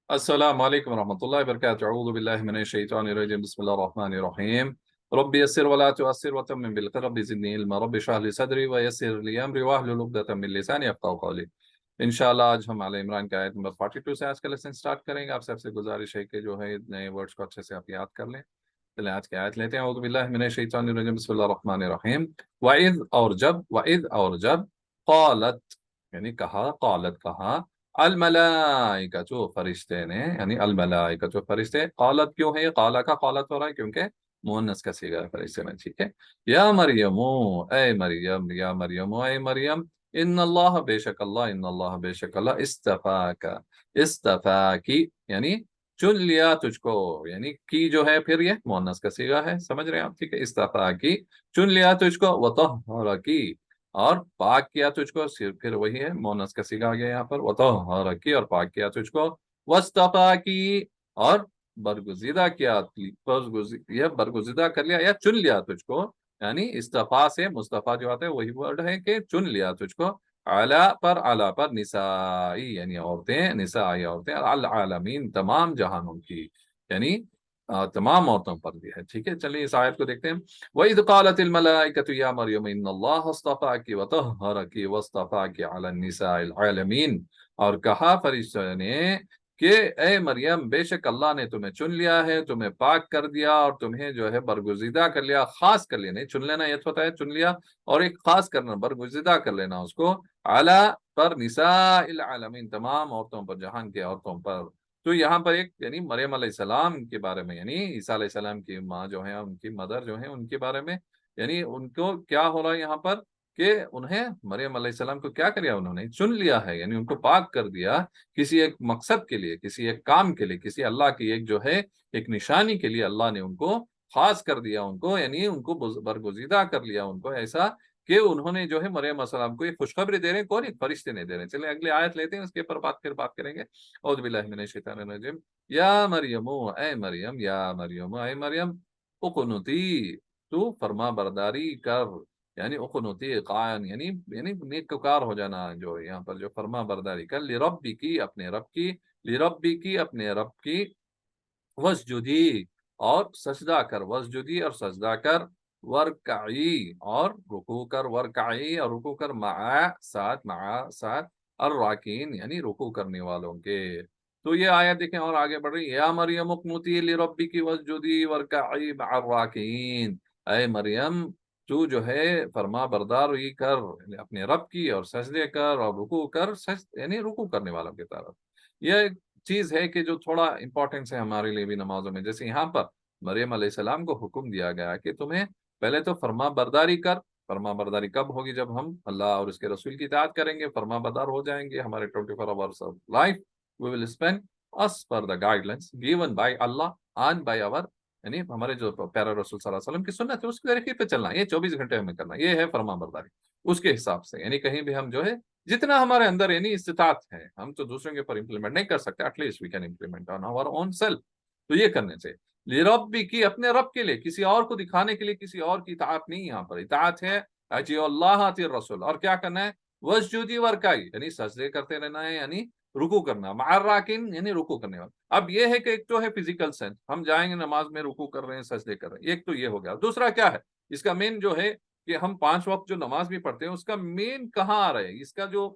السلام عليكم ورحمة الله وبركاته. أعوذ بالله من الشيطان الرجيم. بسم الله الرحمن الرحيم. ربي يسر ولا تؤثر وتمم بالخير. ربي زدني علما. ربي اشرح لي صدري ويسر لي أمري واحلل عقدة من لساني يفقهوا قولي. इंशाल्लाह आज हम आले इमरान का आयत नंबर 42 से आज का लेसन स्टार्ट करेंगे। आप सबसे गुजारिश है कि जो है नए वर्ड्स को अच्छे से आप याद कर लें। चलिए आज की आयत लेते हैं। औज़ु बिल्लाहि मिनश शैतानिर रजीम। बिस्मिल्लाहिर रहमानिर रहीम। वइद और जब क़ालत यानी कहा, क़ालत कहा, अल मलाइकतु फरिश्ते ने, यानी अल मलाइकतु फरिश्ते। क़ालत क्यों है ये? क़ाला का क़ालत हो रहा है क्योंकि मुअन्नस का सीगा है फरिश्ते में, ठीक है। या मरियमु, ए मरियम, या मरियमु, ए मरियम, इन्नल्लाह बेशक अल्लाह, इन्नल्लाह बेशक अल्लाह, इस्तफाका, इस्तफा की यानी चुन लिया तुझको, यानी की जो है फिर ये मुअन्नस का सीगा है, समझ रहे हैं आप, ठीक है। इस्तफा की चुन लिया तुझको, वतहहरा की और पाक किया तुझको, फिर वही है मुअन्नस का सीगा आ गया यहाँ पर, वतहहरा की और पाक किया तुझको, वस्तफा की और बरगुज़ीदा किया, यह बरगुज़ीदा कर लिया या चुन लिया तुझको, यानी इस्तफा से मुस्तफा जो आता है वही वर्ड है कि चुन लिया तुझको, आला पर निसाई यानी औरतें, निसाई औरतें, अल आलमीन तमाम जहानों की, यानी तमाम औरतों पर भी है, ठीक है। चलिए इस आयत को देखते हैं। वइज़ क़ालतिल मलाइकतु या मरियम इन्नल्लाह अस्तफ़ाकी वतहहरकी वस्तफ़ाकी अलन निसाइल आलमीन, और कहा फरिश्तों ने कि ए मरियम, बेशक अल्लाह ने तुम्हें चुन लिया है, तुम्हें पाक कर दिया और तुम्हें जो है बरगुज़ीदा कर लिया, खास कर लिया, नहीं चुन लेना ये तो होता है चुन लिया, और एक खास करना, बरगुज़ीदा कर लेना उसको, अला पर निसाइल आलमीन तमाम औरतों पर, जहान की औरतों पर। तो यहाँ पर एक यानी मरियम अलैहिस्सलाम के बारे में, यानी ईसा अलैहिस्सलाम की माँ जो है, उनकी मदर जो है, उनके बारे में, यानी उनको क्या हो रहा है यहाँ पर कि उन्हें मरियम अलैहिस्सलाम को क्या कर दिया, उन्होंने चुन लिया है, यानी उनको पाक कर दिया किसी एक मकसद के लिए, किसी एक काम के लिए, किसी अल्लाह की एक जो है एक निशानी के लिए अल्लाह ने उनको खास कर दिया, उनको यानी उनको बरगुज़ीदा कर लिया उनको, ऐसा कि उन्होंने जो है मरियम अलैहिस्सलाम को ये खुशखबरी दे रहे हैं, कौन? एक फरिश्ते ने दे रहे हैं। चलिए अगली आयत लेते हैं, उसके ऊपर बात करेंगे। औज़ु बिल्लाहि मिनश शैतानिर रजीम। या मरियमु, ए मरियम, या मरियमु, ए मरियम, उक़नुती, तू फरमा बरदारी कर, यानी उक़नुती क़ान यानी नेककार हो जाना, जो यहाँ पर जो फरमा बरदारी कर, लिरब्बिकी अपने रब की, लिरब्बिकी अपने रब की, वस्जुदी और सजदा कर, वस्जुदी और सजदा कर, वरकई और रुकू कर, वरकई और रुकू कर, मा साथ अर्राकीन यानी रुकू करने वालों के। तो ये आयत देखें और आगे बढ़ रही है। या मरियम उक़नुती लिरब्बिकी वस्जुदी वरकई मअर्राकीन, ऐ मरियम तू जो है फरमा बरदारी कर अपने रब की और सजदे कर और रुकू कर, यानी रुकू करने वालों की तरफ। यह चीज है कि जो थोड़ा इंपॉर्टेंस है हमारे लिए भी नमाजों में, जैसे यहाँ पर मरियम अलैहिस्सलाम को हुक्म दिया गया कि तुम्हें पहले तो फर्मा बरदारी कर। फर्मा बरदारी कब होगी? जब हम अल्लाह और उसके रसूल की इताअत करेंगे, फर्मा बरदार हो जाएंगे। हमारे 24 hours of life we will spend us per the guidelines given by Allah and by our, यानी हमारे जो प्यारे रसूल सल्लल्लाहु अलैहि वसल्लम की सुन्नत है उसके तरीके पे चलना, ये 24 घंटे हमें करना, ये है फर्मा बरदारी। उसके हिसाब से यानी कहीं भी हम जो है जितना हमारे अंदर यानी इस्तिताअत है, हम तो दूसरों के ऊपर इंप्लीमेंट नहीं कर सकते, at least we can implement on our own self. तो ये करने से लिरब्बी की अपने रब के लिए, किसी और को दिखाने के लिए किसी और की इताअत नहीं, यहाँ पर इताअत है अती अल्लाह अती रसूल, और क्या करना है? वस्जुदी वरकाई यानी सजदे करते रहना है, यानी रुकू करना, मअर्राकिन यानी रुकू करने वाला। अब ये है कि एक तो है फिजिकल सेंस, हम जाएंगे नमाज में रुकू कर रहे हैं, सजदे कर रहे हैं, एक तो ये हो गया। दूसरा क्या है इसका मेन जो है कि हम 5 वक्त जो नमाज भी पढ़ते हैं उसका मेन कहाँ आ रहा है, इसका जो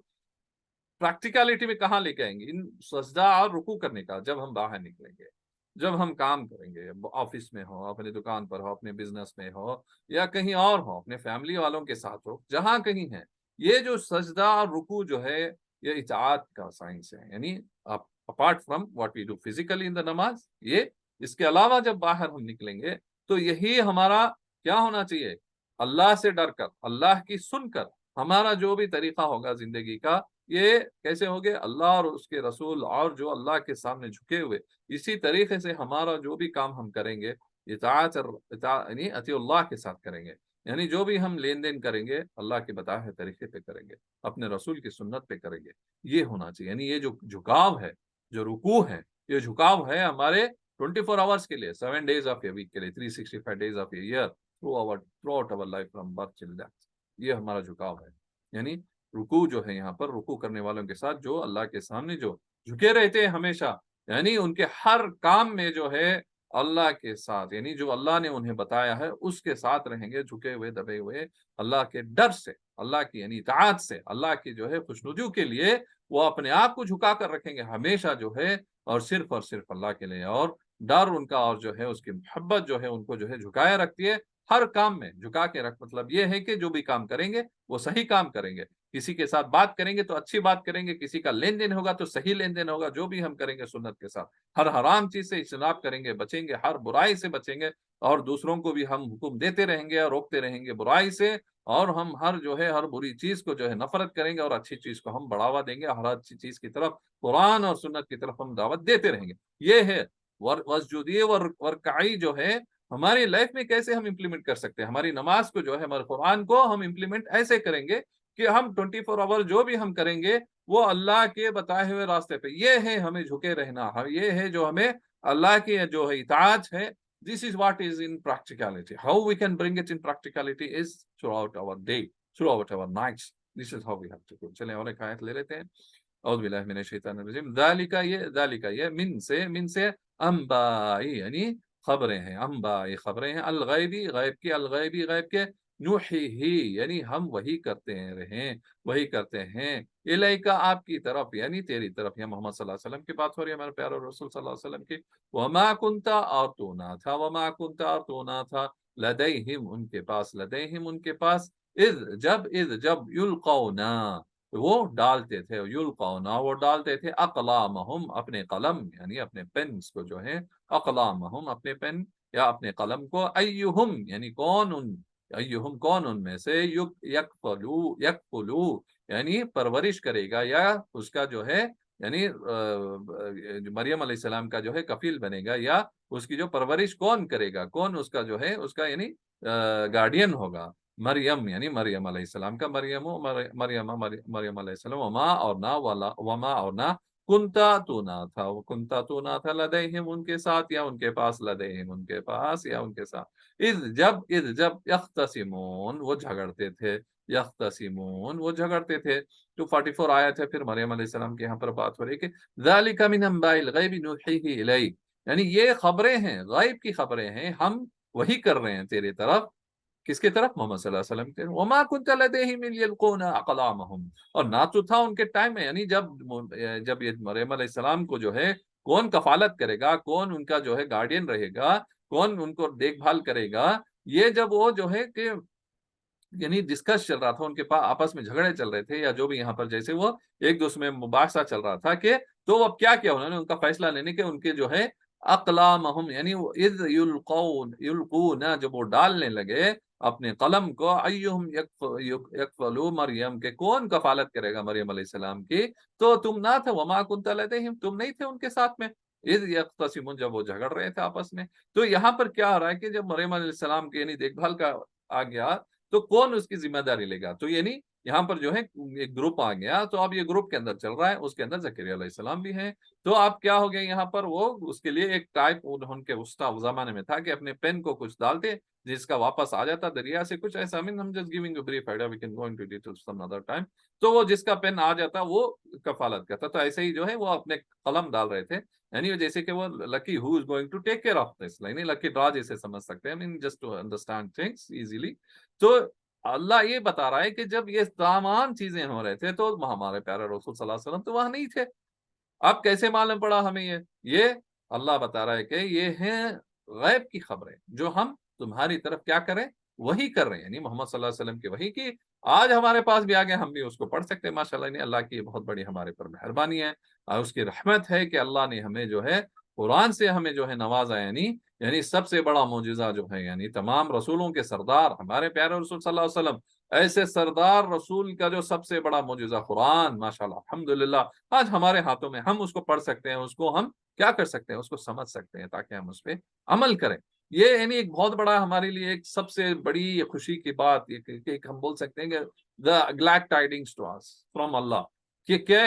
प्रैक्टिकलिटी में कहाँ लेके आएंगे इन सजदा और रुकू करने का? जब हम बाहर निकलेंगे, जब हम काम करेंगे, ऑफिस में हो, अपनी दुकान पर हो, अपने बिजनेस में हो, या कहीं और हो, अपने फैमिली वालों के साथ हो, जहां कहीं है, ये जो सजदा और रुकू जो है ये इताअत का साइंस है, यानी apart from what we do physically in the नमाज, ये इसके अलावा जब बाहर हम निकलेंगे तो यही हमारा क्या होना चाहिए? अल्लाह से डर कर, अल्लाह की सुनकर हमारा जो भी तरीका होगा जिंदगी का, ये कैसे होगे? अल्लाह और उसके रसूल और जो अल्लाह के सामने झुके हुए, इसी तरीके से हमारा जो भी काम हम करेंगे यानी अतीउल्लाह के साथ करेंगे, यानी जो भी हम लेन देन करेंगे अल्लाह के बताए हुए तरीके पे करेंगे, अपने रसूल की सुन्नत पे करेंगे, ये होना चाहिए। यानी ये जो झुकाव है, जो रुकू है, ये झुकाव है हमारे 24 आवर्स के लिए, 7 days ऑफ ए वीक के लिए, 365 days of a year, through out our life from birth till death, ये हमारा झुकाव है। यानी रुकू जो है यहाँ पर रुकू करने वालों के साथ, जो अल्लाह के सामने जो झुके रहते हैं हमेशा, یعنی ان کے ہر کام میں جو ہے اللہ کے ساتھ، یعنی جو اللہ نے انہیں بتایا ہے اس کے ساتھ رہیں گے، جھکے ہوئے دبے ہوئے، اللہ کے ڈر سے، اللہ کی یعنی اطاعت سے، اللہ کی جو ہے خوشنودی کے لیے وہ اپنے آپ کو جھکا کر رکھیں گے ہمیشہ جو ہے، اور صرف اللہ کے لیے، اور ڈر ان کا اور جو ہے اس کی محبت جو ہے ان کو جو ہے جھکائے رکھتی ہے ہر کام میں، جھکا کے رکھ مطلب یہ ہے کہ جو بھی کام کریں گے وہ صحیح کام کریں گے، کسی کے ساتھ بات کریں گے تو اچھی بات کریں گے، کسی کا لین دین ہوگا تو صحیح لین دین ہوگا، جو بھی ہم کریں گے سنت کے ساتھ، ہر حرام چیز سے اجتناب کریں گے، بچیں گے، ہر برائی سے بچیں گے، اور دوسروں کو بھی ہم حکم دیتے رہیں گے اور روکتے رہیں گے برائی سے، اور ہم ہر جو ہے ہر بری چیز کو جو ہے نفرت کریں گے، اور اچھی چیز کو ہم بڑھاوا دیں گے، ہر اچھی چیز کی طرف قرآن اور سنت کی طرف ہم دعوت دیتے رہیں گے۔ یہ ہے وسجودی ورکعی جو ہے ہماری لائف میں کیسے ہم امپلیمنٹ کر سکتے ہیں، ہماری نماز کو جو ہے ہمارے قرآن کو ہم امپلیمنٹ ایسے کریں گے کہ ہم 24 آور جو بھی ہم کریں گے وہ اللہ کے بتائے ہوئے راستے پہ، یہ ہے ہمیں جھکے رہنا، یہ ہے جو ہمیں اللہ کی جو ہے اطاعت ہے۔ This is what is in practicality. How we can bring it in practicality is throughout our day, throughout our nights. This is how we have to do. چلیں اور ایک آیت لے لیتے ہیں۔ اعوذ باللہ من الشیطان الرجیم۔ ذالک یہ من سے انبائی یعنی خبریں ہیں، انبائی خبریں ہیں، الغیبی غیب کی، الغیبی غیب کے، نوحی ہی یعنی ہم وہی کرتے رہیں، وہی کرتے ہیں، الیکا آپ کی طرف یعنی تیری طرف، یا محمد صلی اللہ علیہ وسلم کی بات ہو رہی ہے، ہمارے پیارے رسول صلی اللہ علیہ وسلم کی، وما کنتا اور تو نہ تھا، وما کنتا اور تو نہ تھا، لدیہم ان کے پاس، لدیہم ان کے پاس، اذ جب یلقونا وہ ڈالتے تھے، یلقونا وہ ڈالتے تھے، اقلامہم اپنے قلم یعنی اپنے پینس کو جو ہے، اقلامہم اپنے پین یا اپنے قلم کو، ایہم یعنی کون ان، ایہم کون ان میں سے، یکفلو یعنی پرورش کرے گا، یا اس کا جو ہے یعنی مریم علیہ السلام کا جو ہے کفیل بنے گا، یا اس کی جو پرورش کون کرے گا، کون اس کا جو ہے اس کا یعنی گارڈین ہوگا، مریم یعنی مریم علیہ السلام کا، مریم علیہ السلام، وما اور نہ، وما اور نہ، کنتا تو نہ تھا، وہ کنتا تو نہ تھا، لدیہم ان کے ساتھ، یا ان کے پاس، لدیہم ان کے پاس یا ان کے ساتھ، اذ جب یختصمون وہ جھگڑتے تھے، یختصمون وہ جھگڑتے تھے، تو 44 آیت ہے، پھر مریم علیہ السلام کی یہاں پر بات ہو رہی ہے کہ ذالک من انباء الغیب نوحیہ الیک، یعنی یہ خبریں ہیں، غیب کی خبریں ہیں، ہم وہی کر رہے ہیں تیری طرف، کس کی طرف، محمد صلی اللہ علیہ وسلم کے، وما كنت لديهم اذ يلقون اقلامهم، اور نہ تو تھا ان کے ٹائم میں، یعنی جب یہ مریم علیہ السلام کو جو ہے کون کفالت کرے گا، کون ان کا جو ہے گارڈین رہے گا، کون ان کو دیکھ بھال کرے گا، یہ جب وہ جو ہے کہ یعنی ڈسکس چل رہا تھا ان کے پاس، آپس میں جھگڑے چل رہے تھے، یا جو بھی یہاں پر جیسے وہ ایک دوسرے میں مباحثہ چل رہا تھا، کہ تو اب کیا کیا انہوں نے، ان کا فیصلہ لینے کے، ان کے جو ہے اقلامہم یعنی اذ یلقون جب وہ ڈالنے لگے اپنے قلم کو، ایہم یکفلو مریم کے کون کفالت کرے گا مریم علیہ السلام کی، تو تم نہ تھے، وما کنت لدیہم تم نہیں تھے ان کے ساتھ میں، اذ یختصمون جب وہ جھگڑ رہے تھے آپس میں۔ تو یہاں پر کیا ہو رہا ہے کہ جب مریم علیہ السلام کی یعنی دیکھ بھال کا آ گیا، تو کون اس کی ذمہ داری لے گا، تو یعنی یہاں پر جو ہے ایک گروپ آ گیا، تو اب یہ گروپ کے اندر چل رہا ہے، اس کے اندر زکریا علیہ السلام بھی ہیں، تو اب کیا ہو گیا یہاں پر، وہ اس کے لیے ایک ٹائپ ان کے اس زمانے میں تھا کہ اپنے پین کو کچھ ڈالتے جس کا واپس آ جاتا دریا سے کچھ ایسا، ہم just giving a brief idea, we can go into details some other time, تو وہ جس کا پین آ جاتا وہ کفالت کرتا، تو ایسے ہی جو ہے وہ اپنے قلم ڈال رہے تھے، یعنی جیسے کہ وہ lucky who is going to take care of this, یعنی لکی ڈرا جیسے سمجھ سکتے ہیں، just to understand things easily. تو اللہ یہ بتا رہا ہے کہ جب یہ تمام چیزیں ہو رہے تھے تو ہمارے پیارے رسول صلی اللہ علیہ وسلم تو وہاں نہیں تھے، اب کیسے معلوم پڑا ہمیں یہ اللہ بتا رہا ہے کہ یہ ہیں غیب کی خبریں، جو ہم تمہاری طرف کیا کریں وہی کر رہے ہیں، یعنی محمد صلی اللہ علیہ وسلم کی وہی کی آج ہمارے پاس بھی آگے ہم بھی اس کو پڑھ سکتے ہیں، ماشاء اللہ، اللہ کی بہت بڑی ہمارے پر مہربانی ہے، اور اس کی رحمت ہے کہ اللہ نے ہمیں جو ہے قرآن سے ہمیں جو ہے نوازا، یعنی سب سے بڑا معجزہ جو ہے، یعنی تمام رسولوں کے سردار ہمارے پیارے رسول صلی اللہ علیہ وسلم، ایسے سردار رسول کا جو سب سے بڑا معجزہ قرآن، ماشاءاللہ الحمدللہ آج ہمارے ہاتھوں میں، ہم اس کو پڑھ سکتے ہیں، اس کو ہم کیا کر سکتے ہیں، اس کو سمجھ سکتے ہیں، تاکہ ہم اس پہ عمل کریں۔ یہ یعنی ایک بہت بڑا ہمارے لیے ایک سب سے بڑی خوشی کی بات، کہ ہم بول سکتے ہیں کہ the glad tidings to us from اللہ، کہ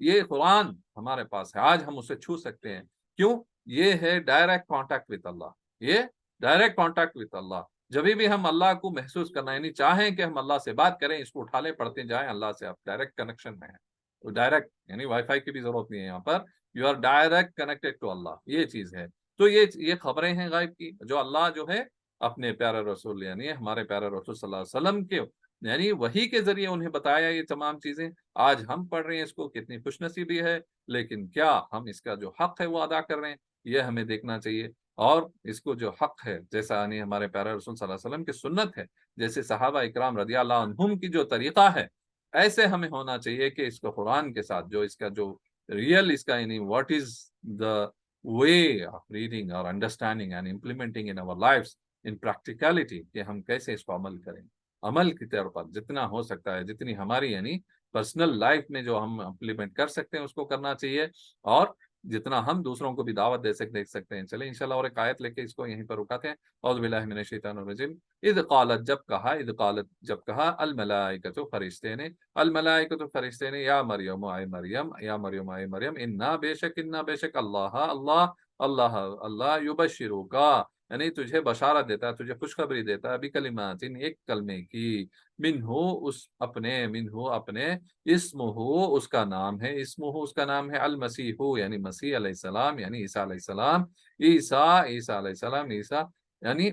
یہ قرآن ہمارے پاس ہے، آج ہم اسے چھو سکتے ہیں، کیوں؟ یہ ہے ڈائریکٹ کانٹیکٹ وتھ اللہ، یہ ڈائریکٹ کانٹیکٹ وتھ اللہ، جب بھی ہم اللہ کو محسوس کرنا، یعنی چاہیں کہ ہم اللہ سے بات کریں، اس کو اٹھا لیں، پڑھتے جائیں، اللہ سے آپ ڈائریکٹ کنیکشن میں ہیں۔ डायरेक्ट, यानी वाईफाई की भी जरूरत नहीं है यहाँ पर, you are direct connected to Allah, ये चीज है। तो ये खबरें हैं गायब की, जो अल्लाह जो है अपने प्यारे रसूल यानी हमारे प्यारे रसूल सल्लल्लाहु अलैहि वसल्लम के यानी वही के जरिए उन्हें बताया ये तमाम चीजें। आज हम पढ़ रहे हैं इसको, कितनी खुशनसीबी है, लेकिन क्या हम इसका जो हक है वो अदा कर रहे हैं, ये हमें देखना चाहिए। और इसको जो हक है, जैसा यानी हमारे प्यारे रसूल सल्लल्लाहु अलैहि वसल्लम की सुन्नत है, जैसे सहाबा इकराम रज़ी अल्लाह अन्हुम की जो तरीका है, ऐसे हमें होना चाहिए कि इसको कुरान के साथ जो इसका जो रियल इसका यानी what is the way of reading और understanding and implementing in our lifes in practicality, कि हम कैसे इसको अमल करें। अमल की तौर पर जितना हो सकता है, जितनी हमारी यानी पर्सनल लाइफ में जो हम इम्प्लीमेंट कर सकते हैं उसको करना चाहिए, और जितना हम दूसरों को भी दावत दे सकते हैं। चले इंशाल्लाह और एक आयत लेके इसको यहीं पर रुकाते हैं। औज़ु बिल्लाहि मिनश शैतानिर रजीम। इद कालत जब कहा अल मलाइकतु फरिश्ते ने, अल मलाइकतु फरिश्ते ने, या मरियम आए मरियम, या मरियम आए मरियम, इन्ना बेशक अल्लाह अल्लाह अल्लाह अल्लाह युबश्शिरुका, यानी तुझे बशारत देता है, तुझे खुशखबरी देता है, बिकलिमातिन एक कलमे की, मिन्हु अपने, इस्मुहु उसका नाम है, इस्मुहु उसका नाम है, अल मसीहु यानी मसीह अलैहिस्सलाम, यानी ईसा अलैहिस्सलाम, ईसा ईसा अलैहिस्सलाम, ईसा यानी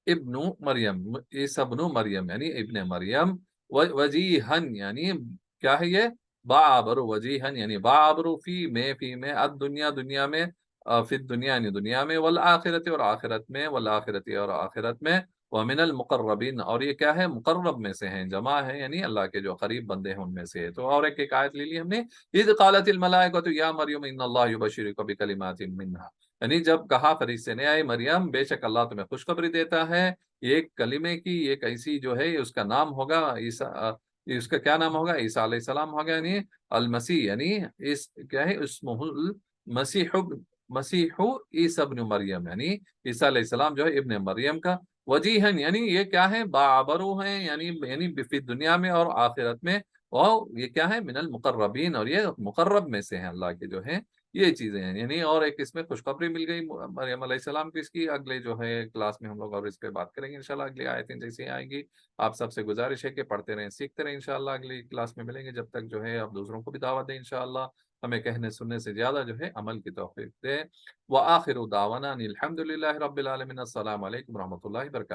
इब्नु मरियम, ईसा इब्नु मरियम यानी इब्ने मरियम, वजीहन यानी क्या है ये, बाबरू वजीहन यानी बाबरू फी में अद दुनिया दुनिया में, फिर दुनिया यानी दुनिया में, वल आखिरत और आखिरत में, वल आखिरत और आखिरत में, व मिनल मुकर्रबीन और ये क्या है, मुकर्रब में से हैं, जमा है यानी अल्लाह के जो करीब बंदे हैं उनमें से है। तो और एक आयत ले ली हमने, इद कालतिल मलाइकतु या मरियम इन्नल्लाह युबश्शिरुका बिकलिमातिन मिन्हा, यानी जब कहा फरिश्ते ने, आए मरियम बेशक अल्लाह तुम्हें खुशखबरी देता है एक कलीमे की, एक ऐसी जो है उसका नाम होगा ईसा, इसका क्या नाम होगा, ईसा अलैहिस्सलाम होगा, यानी अल मसीह यानी इस क्या है इसमुल मसीह, मसीहु ईसा इब्न मरियम यानी ईसा अलैहिस्सलाम जो है इब्न मरियम का, वजीहन यानी ये क्या है, बाबरू हैं यानी फिर दुनिया में और आखिरत में, और ये क्या है, मिनल मुकर्रबीन और ये मुकर्रब में से हैं अल्लाह के जो हैं, ये चीजें हैं यानी। और एक इसमें खुशखबरी मिल गई मरियम अलैहिस्सलाम को, इसकी अगले जो है क्लास में हम लोग और इस पे बात करेंगे इंशाल्लाह, अगली आयतें जैसे आएंगी। आप सबसे गुजारिश है कि पढ़ते रहें, सीखते रहें, इंशाल्लाह अगली क्लास में मिलेंगे, जब तक जो है आप दूसरों को भी दावत दें इंशाल्लाह, हमें कहने सुनने से ज्यादा जो है अमल की तौफीक दे। व आखिरु दावाना अनिल हम्दुलिल्लाहि रब्बिल आलमीन, अस्सलामु अलैकुम व रहमतुल्लाहि व बरकातुहू।